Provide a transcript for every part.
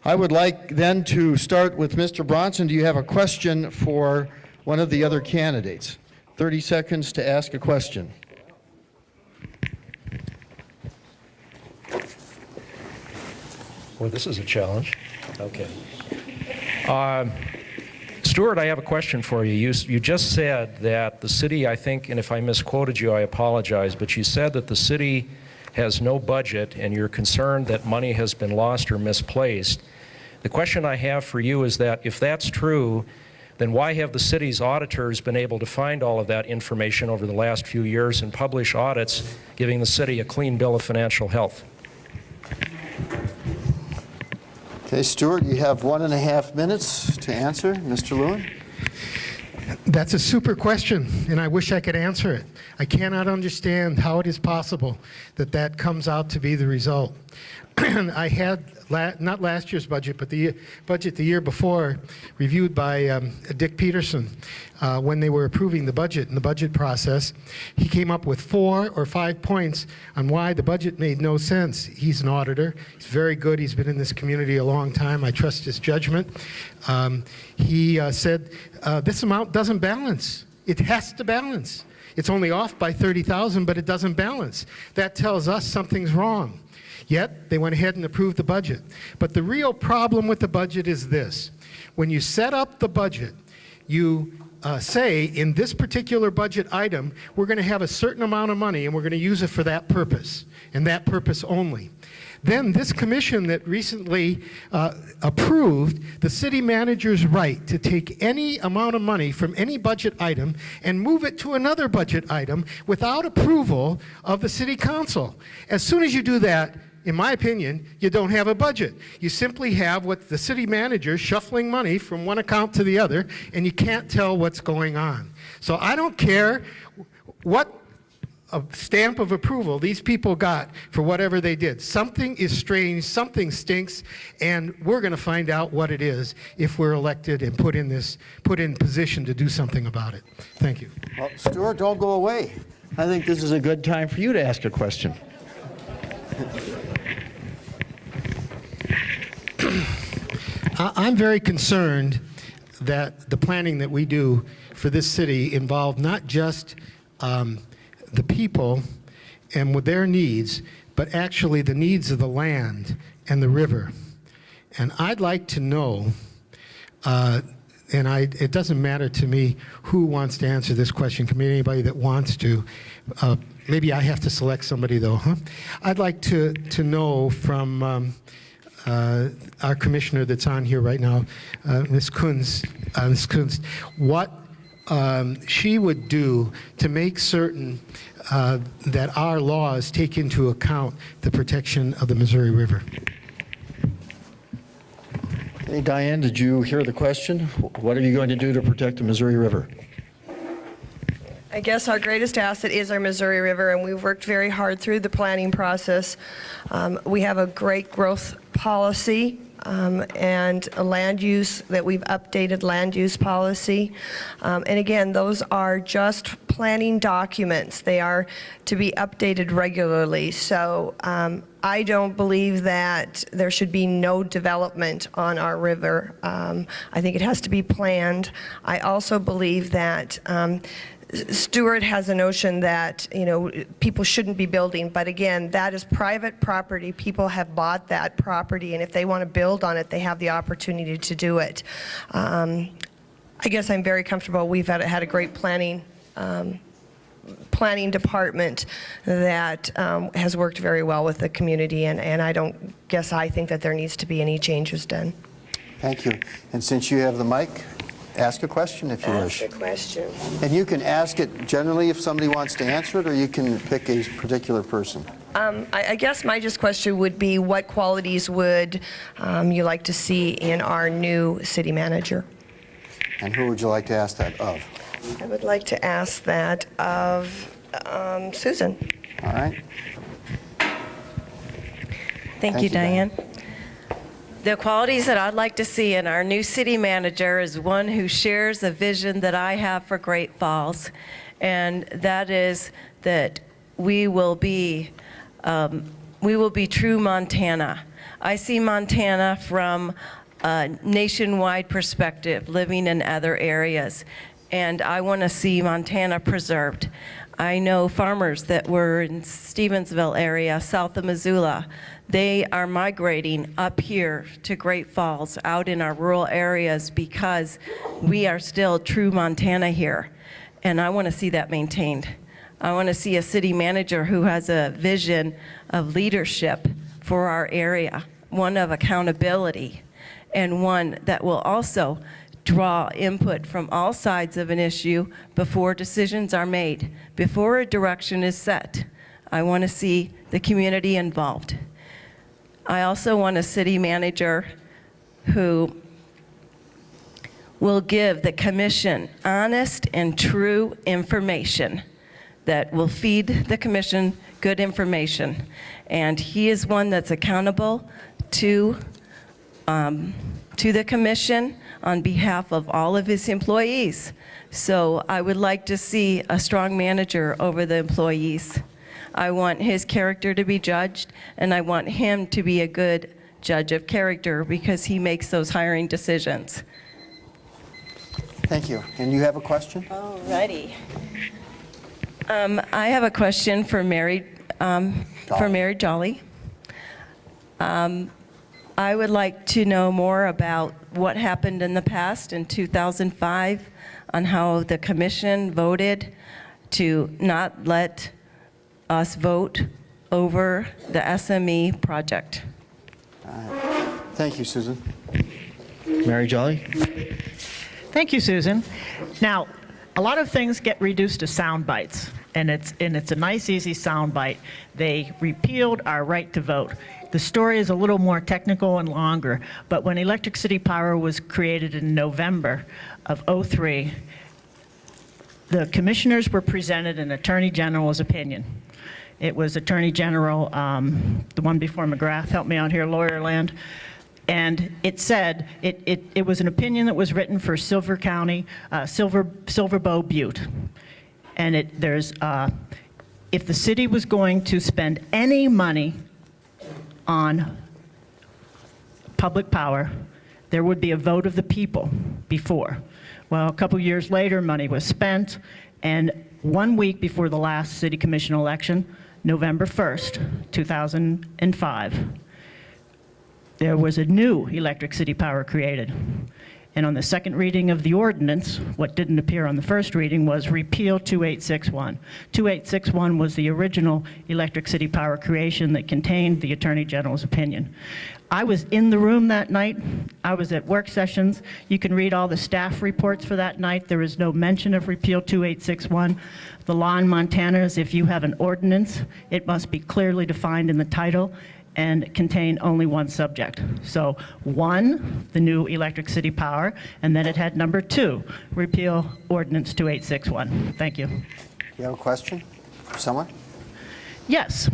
I would like then to start with Mr. Bronson. Do you have a question for one of the other candidates? 30 seconds to ask a question. Well, this is a challenge. Okay. Stuart, I have a question for you. You just said that the city, I think, and if I misquoted you, I apologize, but you said that the city has no budget and you're concerned that money has been lost or misplaced. The question I have for you is that if that's true, then why have the city's auditors been able to find all of that information over the last few years and publish audits giving the city a clean bill of financial health? Okay, Stuart, you have 1.5 minutes to answer. Mr. Lewin? That's a super question, and I wish I could answer it. I cannot understand how it is possible that that comes out to be the result. I had, not last year's budget, but the budget the year before, reviewed by Dick Peterson when they were approving the budget in the budget process. He came up with 4 or 5 points on why the budget made no sense. He's an auditor. He's very good. He's been in this community a long time. I trust his judgment. He said, this amount doesn't balance. It has to balance. It's only off by 30,000, but it doesn't balance. That tells us something's wrong. Yet, they went ahead and approved the budget. But the real problem with the budget is this. When you set up the budget, you say, in this particular budget item, we're going to have a certain amount of money and we're going to use it for that purpose, and that purpose only. Then this commission that recently approved the city manager's right to take any amount of money from any budget item and move it to another budget item without approval of the city council. As soon as you do that, in my opinion, you don't have a budget. You simply have what the city manager shuffling money from one account to the other, and you can't tell what's going on. So I don't care what a stamp of approval these people got for whatever they did. Something is strange, something stinks, and we're going to find out what it is if we're elected and put in position to do something about it. Thank you. Well, Stuart, don't go away. I think this is a good time for you to ask a question. I'm very concerned that the planning that we do for this city involve not just the people and with their needs, but actually the needs of the land and the river. And I'd like to know, it doesn't matter to me who wants to answer this question. Can be anybody that wants to. Maybe I have to select somebody though, huh? I'd like to know from our commissioner that's on here right now, Ms. Kunz, what she would do to make certain that our laws take into account the protection of the Missouri River. Hey, Diane, did you hear the question? What are you going to do to protect the Missouri River? I guess our greatest asset is our Missouri River, and we've worked very hard through the planning process. We have a great growth policy and a land use that we've updated land use policy. And again, those are just planning documents. They are to be updated regularly. So I don't believe that there should be no development on our river. I think it has to be planned. I also believe that Stuart has a notion that, you know, people shouldn't be building, but again, that is private property. People have bought that property, and if they want to build on it, they have the opportunity to do it. I guess I'm very comfortable. We've had a great planning department that has worked very well with the community, and I think that there needs to be any changes done. Thank you. And since you have the mic, ask a question if you wish. Ask a question. And you can ask it generally if somebody wants to answer it, or you can pick a particular person. I guess my just question would be, what qualities would you like to see in our new city manager? And who would you like to ask that of? I would like to ask that of Susan. All right. Thank you, Diane. The qualities that I'd like to see in our new city manager is one who shares the vision that I have for Great Falls, and that is that we will be true Montana. I see Montana from a nationwide perspective, living in other areas, and I want to see Montana preserved. I know farmers that were in Stevensville area, south of Missoula. They are migrating up here to Great Falls, out in our rural areas, because we are still true Montana here, and I want to see that maintained. I want to see a city manager who has a vision of leadership for our area, one of accountability, and one that will also draw input from all sides of an issue before decisions are made, before a direction is set. I want to see the community involved. I also want a city manager who will give the commission honest and true information that will feed the commission good information. And he is one that's accountable to the commission on behalf of all of his employees. So I would like to see a strong manager over the employees. I want his character to be judged, and I want him to be a good judge of character because he makes those hiring decisions. Thank you. And you have a question? Alrighty. I have a question for Mary Jolly. I would like to know more about what happened in the past in 2005 on how the commission voted to not let us vote over the SME project. Thank you, Susan. Mary Jolly? Thank you, Susan. Now, a lot of things get reduced to sound bites, and it's a nice, easy sound bite. They repealed our right to vote. The story is a little more technical and longer, but when Electric City Power was created in November of '03, the commissioners were presented an Attorney General's opinion. It was Attorney General, the one before McGrath, help me out here, Lawyer Land. And it said, it was an opinion that was written for Silver County, Silver Bow Butte. And if the city was going to spend any money on public power, there would be a vote of the people before. Well, a couple years later, money was spent, and 1 week before the last city commission election, November 1st, 2005, there was a new Electric City Power created. And on the second reading of the ordinance, what didn't appear on the first reading was repeal 2861. 2861 was the original Electric City Power creation that contained the Attorney General's opinion. I was in the room that night. I was at work sessions. You can read all the staff reports for that night. There is no mention of repeal 2861. The law in Montana is if you have an ordinance, it must be clearly defined in the title and contain only one subject. So 1, the new Electric City Power, and then it had number 2, repeal ordinance 2861. Thank you. You have a question for someone? Yes.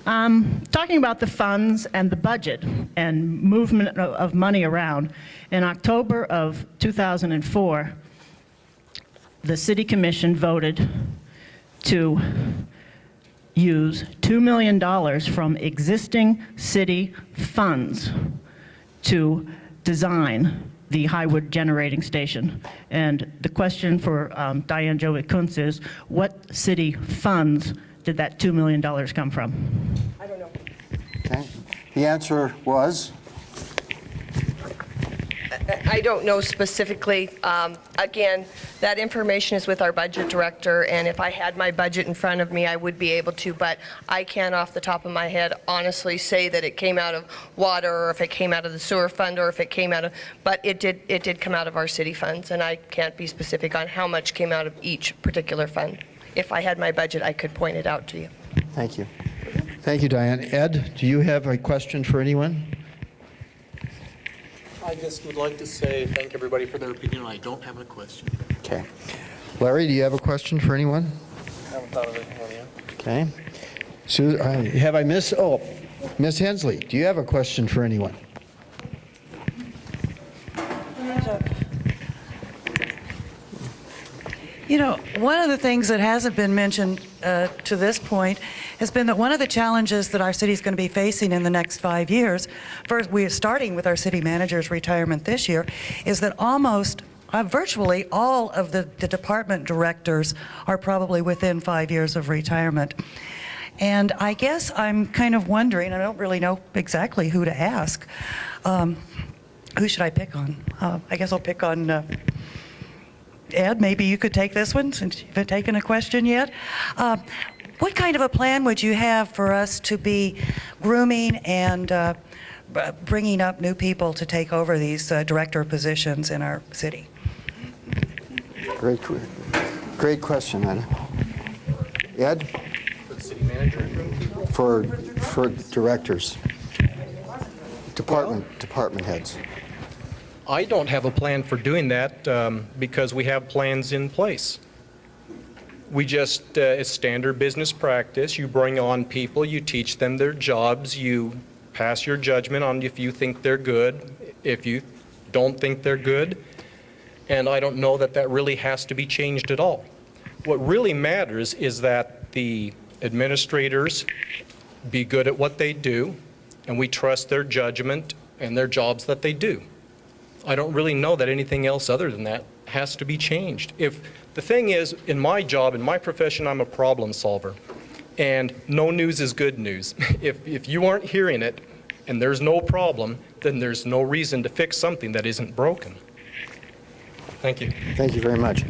Talking about the funds and the budget and movement of money around, in October of 2004, the City Commission voted to use $2 million from existing city funds to design the Highwood Generating Station. And the question for Diane Jovic-Kuntz is, what city funds did that $2 million come from? I don't know. Okay. The answer was? I don't know specifically. Again, that information is with our budget director, and if I had my budget in front of me, I would be able to, but I can't off the top of my head honestly say that it came out of water, or if it came out of the sewer fund, or if it came out of, but it did come out of our city funds, and I can't be specific on how much came out of each particular fund. If I had my budget, I could point it out to you. Thank you. Thank you, Diane. Ed, do you have a question for anyone? I just would like to say thank everybody for their opinion. I don't have a question. Okay. Larry, do you have a question for anyone? I haven't thought of it one yet. Okay. Ms. Hensley, do you have a question for anyone? You know, one of the things that hasn't been mentioned to this point has been that one of the challenges that our city is going to be facing in the next 5 years, first we are starting with our city manager's retirement this year, is that virtually all of the department directors are probably within 5 years of retirement. And I guess I'm kind of wondering, I don't really know exactly who to ask. Who should I pick on? I guess I'll pick on Ed. Maybe you could take this one since you haven't taken a question yet. What kind of a plan would you have for us to be grooming and bringing up new people to take over these director positions in our city? Great question, Ed. Ed? For the city manager? For directors, department heads. I don't have a plan for doing that because we have plans in place. We just, it's standard business practice. You bring on people, you teach them their jobs, you pass your judgment on if you think they're good, if you don't think they're good. And I don't know that that really has to be changed at all. What really matters is that the administrators be good at what they do, and we trust their judgment and their jobs that they do. I don't really know that anything else other than that has to be changed. If the thing is, in my job, in my profession, I'm a problem solver, and no news is good news. If you aren't hearing it and there's no problem, then there's no reason to fix something that isn't broken. Thank you. Thank you very much.